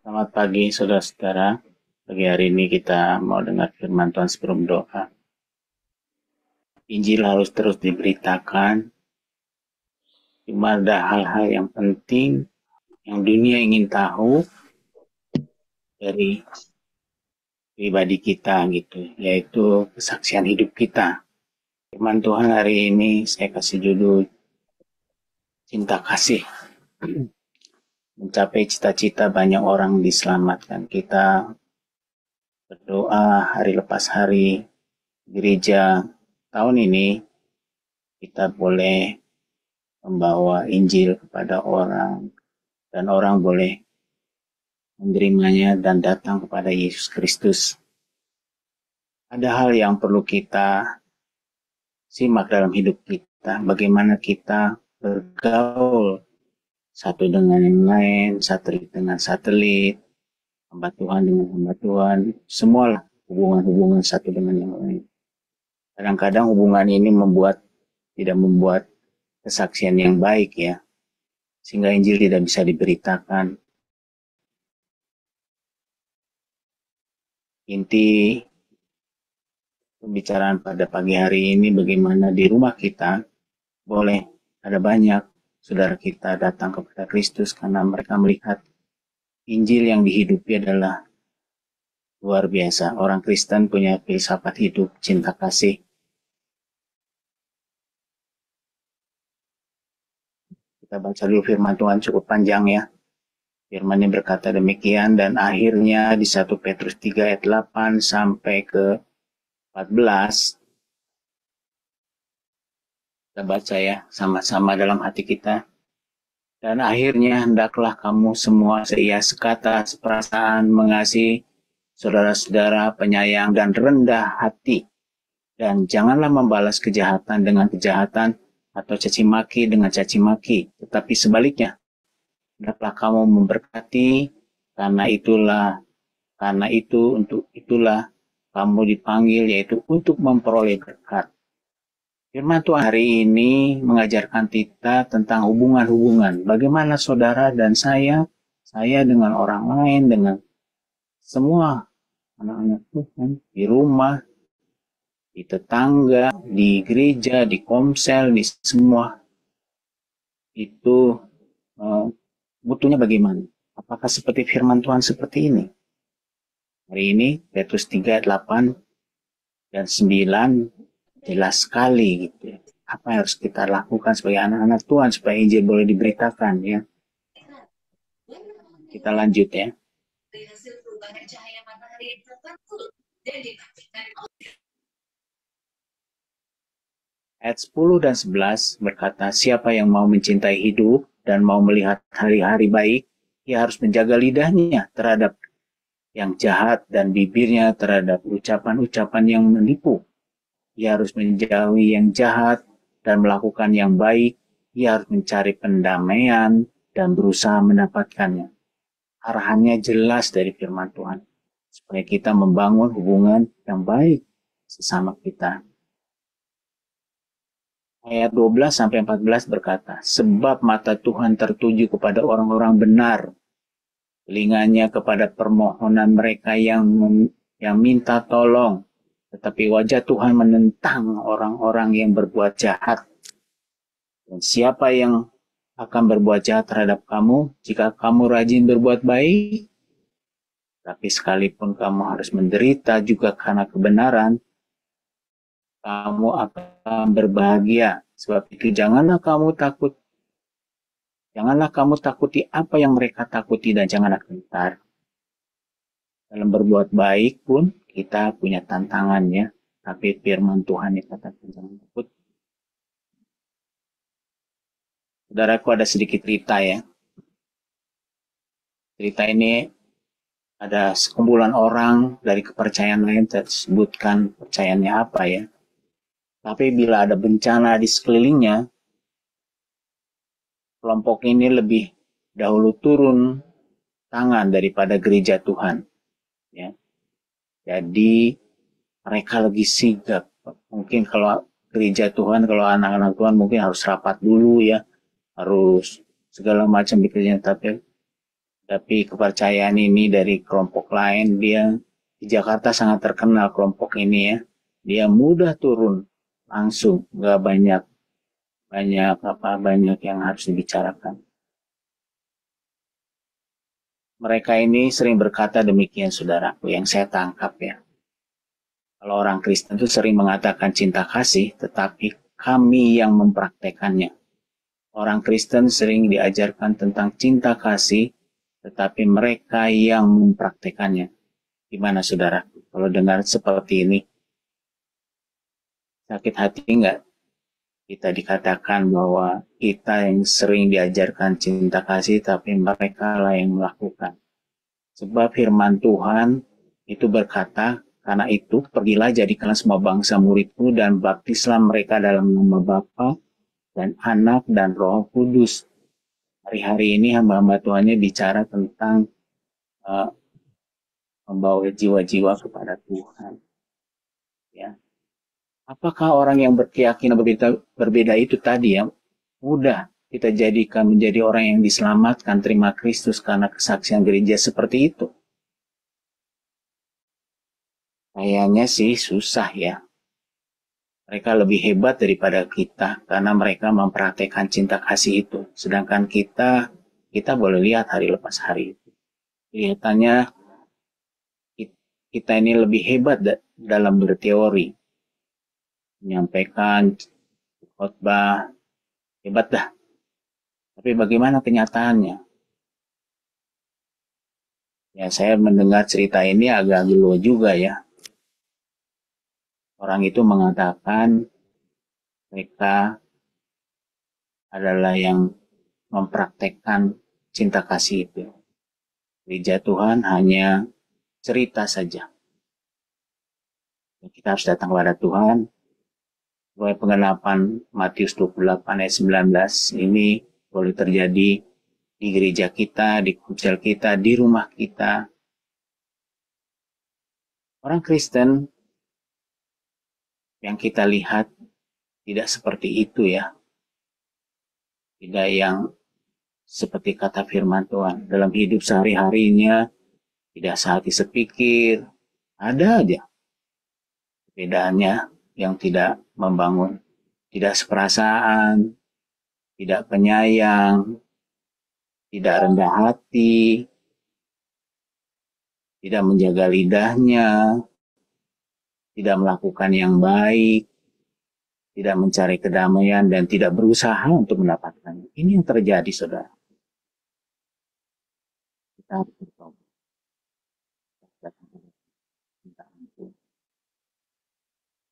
Selamat pagi saudara-saudara. Pagi hari ini kita mau dengar firman Tuhan sebelum doa. Injil harus terus diberitakan. Cuma ada hal-hal yang penting yang dunia ingin tahu dari pribadi kita gitu, yaitu kesaksian hidup kita. Firman Tuhan hari ini saya kasih judul Cinta Kasih. Mencapai cita-cita banyak orang diselamatkan. Kita berdoa hari lepas hari gereja. Tahun ini kita boleh membawa Injil kepada orang, dan orang boleh menerimanya dan datang kepada Yesus Kristus. Ada hal yang perlu kita simak dalam hidup kita, bagaimana kita bergaul satu dengan yang lain, satelit dengan satelit, hamba Tuhan dengan hamba Tuhan, semualah hubungan-hubungan satu dengan yang lain. Kadang-kadang hubungan ini tidak membuat kesaksian yang baik ya, sehingga Injil tidak bisa diberitakan. Inti pembicaraan pada pagi hari ini bagaimana di rumah kita boleh ada banyak saudara kita datang kepada Kristus karena mereka melihat Injil yang dihidupi adalah luar biasa. Orang Kristen punya filsafat hidup, cinta kasih. Kita baca dulu firman Tuhan, cukup panjang ya. Firman-Nya berkata demikian, dan akhirnya di 1 Petrus 3 ayat 8 sampai ke 14. Kita baca ya, sama-sama dalam hati kita. Dan akhirnya hendaklah kamu semua seia sekata, seperasaan, mengasihi saudara-saudara, penyayang dan rendah hati. Dan janganlah membalas kejahatan dengan kejahatan atau caci maki dengan caci maki, tetapi sebaliknya, hendaklah kamu memberkati, karena untuk itulah kamu dipanggil, yaitu untuk memperoleh berkat. Firman Tuhan hari ini mengajarkan kita tentang hubungan-hubungan. Bagaimana saudara dan saya dengan orang lain, dengan semua anak-anak Tuhan, di rumah, di tetangga, di gereja, di komsel, di semua. Itu butuhnya bagaimana? Apakah seperti firman Tuhan seperti ini? Hari ini Petrus 3, 8 dan 9 jelas sekali gitu. Apa yang harus kita lakukan sebagai anak-anak Tuhan supaya Injil boleh diberitakan ya. Kita lanjut ya. Ayat 10 dan 11 berkata, siapa yang mau mencintai hidup dan mau melihat hari-hari baik, ia harus menjaga lidahnya terhadap yang jahat dan bibirnya terhadap ucapan-ucapan yang menipu. Ia harus menjauhi yang jahat dan melakukan yang baik. Ia harus mencari pendamaian dan berusaha mendapatkannya. Arahannya jelas dari firman Tuhan, supaya kita membangun hubungan yang baik sesama kita. Ayat 12 sampai 14 berkata, sebab mata Tuhan tertuju kepada orang-orang benar, telinganya kepada permohonan mereka yang minta tolong, tetapi wajah Tuhan menentang orang-orang yang berbuat jahat. Dan siapa yang akan berbuat jahat terhadap kamu jika kamu rajin berbuat baik? Tapi sekalipun kamu harus menderita juga karena kebenaran, kamu akan berbahagia. Sebab itu janganlah kamu takuti apa yang mereka takuti, dan janganlah gentar. Dalam berbuat baik pun kita punya tantangannya, tapi firman Tuhan dikatakan jangan takut. Saudaraku, ada sedikit cerita ya. Cerita ini ada sekumpulan orang dari kepercayaan lain, tersebutkan percayaannya apa ya. Tapi bila ada bencana di sekelilingnya, kelompok ini lebih dahulu turun tangan daripada gereja Tuhan. Ya. Jadi mereka lagi sigap. Mungkin kalau gereja Tuhan, kalau anak-anak Tuhan mungkin harus rapat dulu ya, harus segala macam dikerjain. Tapi Tapi kepercayaan ini dari kelompok lain, dia di Jakarta sangat terkenal kelompok ini ya. Dia mudah turun langsung, nggak banyak banyak yang harus dibicarakan. Mereka ini sering berkata demikian, saudaraku, yang saya tangkap ya. Kalau orang Kristen itu sering mengatakan cinta kasih, tetapi kami yang mempraktekannya. Orang Kristen sering diajarkan tentang cinta kasih, tetapi mereka yang mempraktekannya. Gimana saudara? Kalau dengar seperti ini, sakit hati enggak? Kita dikatakan bahwa kita yang sering diajarkan cinta kasih, tapi mereka lah yang melakukan. Sebab firman Tuhan itu berkata, karena itu pergilah jadikanlah semua bangsa muridku dan baptislah mereka dalam nama Bapa dan Anak dan Roh Kudus. Hari-hari ini hamba-hamba Tuhannya bicara tentang uh, membawa jiwa-jiwa kepada Tuhan. Ya, apakah orang yang berkeyakinan berbeda itu tadi ya mudah kita jadikan menjadi orang yang diselamatkan terima Kristus karena kesaksian gereja seperti itu? Kayaknya sih susah ya. Mereka lebih hebat daripada kita karena mereka mempraktekkan cinta kasih itu. Sedangkan kita boleh lihat hari lepas hari itu. Kelihatannya kita ini lebih hebat dalam berteori, menyampaikan khotbah, hebat dah. Tapi bagaimana kenyataannya? Ya saya mendengar cerita ini agak gelo juga ya. Orang itu mengatakan mereka adalah yang mempraktekkan cinta kasih itu. Gereja Tuhan hanya cerita saja. Kita harus datang kepada Tuhan. Supaya pengenapan Matius 28 ayat 19 ini boleh terjadi di gereja kita, di komsel kita, di rumah kita. Orang Kristen yang kita lihat tidak seperti itu ya. Tidak yang seperti kata firman Tuhan. Dalam hidup sehari-harinya, tidak sehati sepikir, ada aja perbedaannya yang tidak membangun. Tidak seperasaan, tidak penyayang, tidak rendah hati, tidak menjaga lidahnya, tidak melakukan yang baik, tidak mencari kedamaian, dan tidak berusaha untuk mendapatkannya. Ini yang terjadi, saudara. Kita harus bertobat.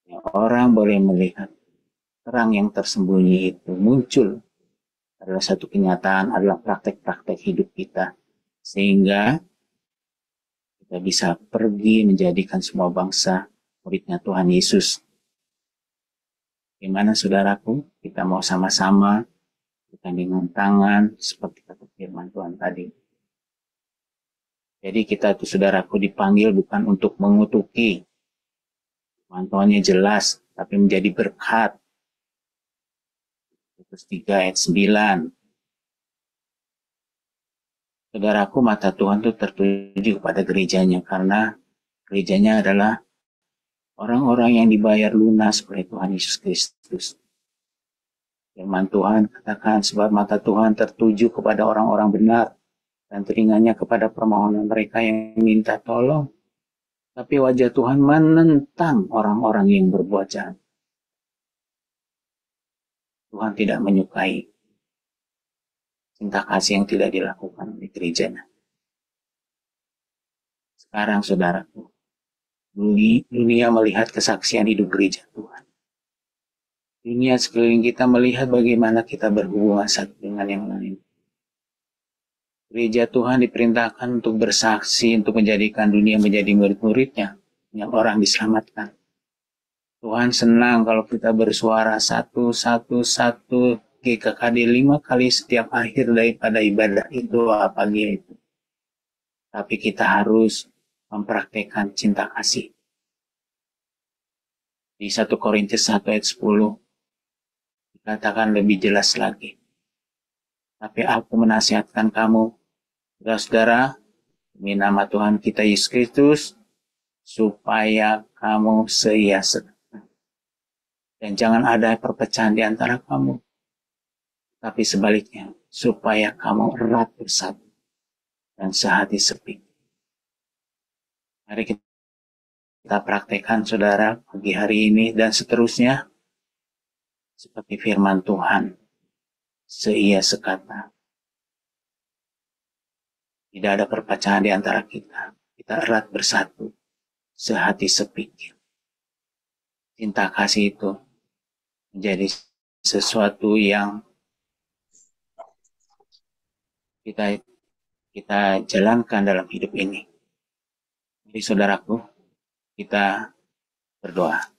Ya, orang boleh melihat terang yang tersembunyi itu muncul adalah satu kenyataan, adalah praktek-praktek hidup kita. Sehingga kita bisa pergi menjadikan semua bangsa muridnya Tuhan Yesus. Gimana saudaraku? Kita mau sama-sama bergandengan tangan seperti kata firman Tuhan tadi. Jadi kita itu saudaraku dipanggil bukan untuk mengutuki. Mantuannya jelas, tapi menjadi berkat. Titus 3 ayat 9. Saudaraku, mata Tuhan itu tertuju kepada gerejanya karena gerejanya adalah orang-orang yang dibayar lunas oleh Tuhan Yesus Kristus. Firman Tuhan katakan sebab mata Tuhan tertuju kepada orang-orang benar dan telinganya kepada permohonan mereka yang minta tolong. Tapi wajah Tuhan menentang orang-orang yang berbuat jahat. Tuhan tidak menyukai cinta kasih yang tidak dilakukan di gerejanya. Sekarang saudaraku, dunia melihat kesaksian hidup gereja Tuhan. Dunia sekeliling kita melihat bagaimana kita berhubungan satu dengan yang lain. Gereja Tuhan diperintahkan untuk bersaksi, untuk menjadikan dunia menjadi murid-muridnya, yang orang diselamatkan. Tuhan senang kalau kita bersuara satu GKKD 5 kali setiap akhir daripada ibadah itu pagi itu. Tapi kita harus mempraktekkan cinta kasih. Di 1 Korintus 1 ayat 10 dikatakan lebih jelas lagi. Tapi aku menasihatkan kamu Saudara-saudara, demi nama Tuhan kita Yesus Kristus, supaya kamu seia sekata. Dan jangan ada perpecahan di antara kamu, tapi sebaliknya, supaya kamu erat bersatu dan sehati sepik. Mari kita praktekkan, saudara, pagi hari ini dan seterusnya, seperti firman Tuhan, seia sekata. Tidak ada perpecahan di antara kita. Kita erat bersatu, sehati sepikir. Cinta kasih itu menjadi sesuatu yang kita jalankan dalam hidup ini. Jadi saudaraku, kita berdoa.